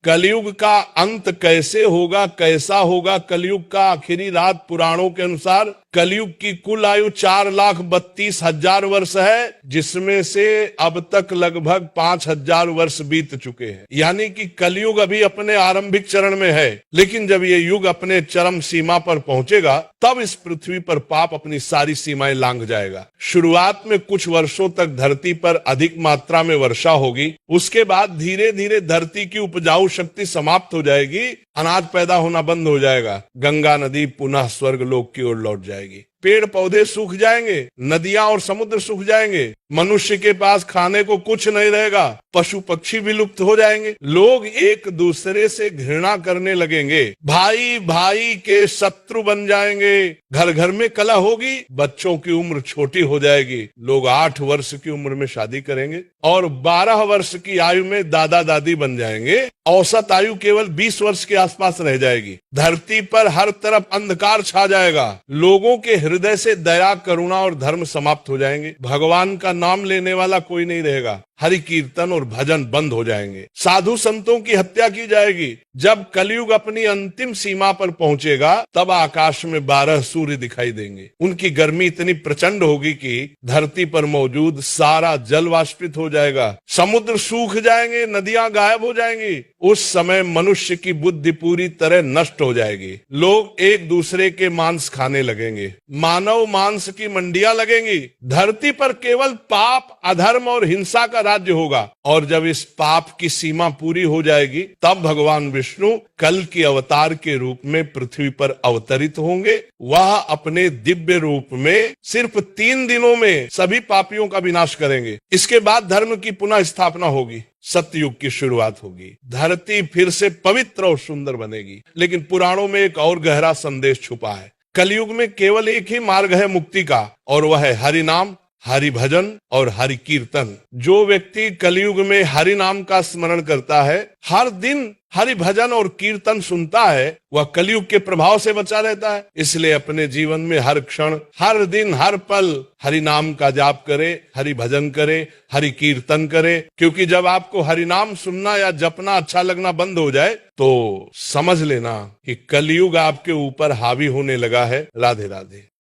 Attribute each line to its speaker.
Speaker 1: कलयुग का अंत कैसे होगा, कैसा होगा कलयुग का आखिरी रात। पुराणों के अनुसार कलयुग की कुल आयु 4,32,000 वर्ष है, जिसमें से अब तक लगभग 5,000 वर्ष बीत चुके हैं। यानी कि कलयुग अभी अपने आरंभिक चरण में है, लेकिन जब ये युग अपने चरम सीमा पर पहुंचेगा तब इस पृथ्वी पर पाप अपनी सारी सीमाएं लांघ जाएगा। शुरुआत में कुछ वर्षों तक धरती पर अधिक मात्रा में वर्षा होगी, उसके बाद धीरे धीरे धरती की उपजाऊ शक्ति समाप्त हो जाएगी, अनाज पैदा होना बंद हो जाएगा, गंगा नदी पुनः स्वर्ग लोक की ओर लौट जाएगी, पेड़ पौधे सूख जाएंगे, नदियां और समुद्र सूख जाएंगे, मनुष्य के पास खाने को कुछ नहीं रहेगा, पशु पक्षी विलुप्त हो जाएंगे, लोग एक दूसरे से घृणा करने लगेंगे, भाई भाई के शत्रु बन जाएंगे, घर घर में कलह होगी, बच्चों की उम्र छोटी हो जाएगी, लोग 8 वर्ष की उम्र में शादी करेंगे और 12 वर्ष की आयु में दादा दादी बन जाएंगे, औसत आयु केवल 20 वर्ष के आसपास रह जाएगी। धरती पर हर तरफ अंधकार छा जाएगा, लोगों के हृदय से दया, करुणा और धर्म समाप्त हो जाएंगे, भगवान का नाम लेने वाला कोई नहीं रहेगा, हरि कीर्तन और भजन बंद हो जाएंगे, साधु संतों की हत्या की जाएगी। जब कलयुग अपनी अंतिम सीमा पर पहुंचेगा तब आकाश में 12 सूर्य दिखाई देंगे, उनकी गर्मी इतनी प्रचंड होगी कि धरती पर मौजूद सारा जल वाष्पित हो जाएगा, समुद्र सूख जाएंगे, नदियां गायब हो जाएंगी। उस समय मनुष्य की बुद्धि पूरी तरह नष्ट हो जाएगी, लोग एक दूसरे के मांस खाने लगेंगे, मानव मांस की मंडियां लगेंगी, धरती पर केवल पाप, अधर्म और हिंसा का राज्य होगा। और जब इस पाप की सीमा पूरी हो जाएगी तब भगवान विष्णु कल की अवतार के रूप में पृथ्वी पर अवतरित होंगे। वह अपने दिव्य रूप में सिर्फ 3 दिनों में सभी पापियों का विनाश करेंगे। इसके बाद धर्म की पुनः स्थापना होगी, सत्ययुग की शुरुआत होगी, धरती फिर से पवित्र और सुंदर बनेगी। लेकिन पुराणों में एक और गहरा संदेश छुपा है। कलयुग में केवल एक ही मार्ग है मुक्ति का, और वह है हरि नाम, हरि भजन और हरि कीर्तन। जो व्यक्ति कलयुग में हरि नाम का स्मरण करता है, हर दिन हरि भजन और कीर्तन सुनता है, वह कलयुग के प्रभाव से बचा रहता है। इसलिए अपने जीवन में हर क्षण, हर दिन, हर पल हरि नाम का जाप करे, हरि भजन करे, हरि कीर्तन करे। क्योंकि जब आपको हरि नाम सुनना या जपना अच्छा लगना बंद हो जाए तो समझ लेना कि कलयुग आपके ऊपर हावी होने लगा है। राधे राधे।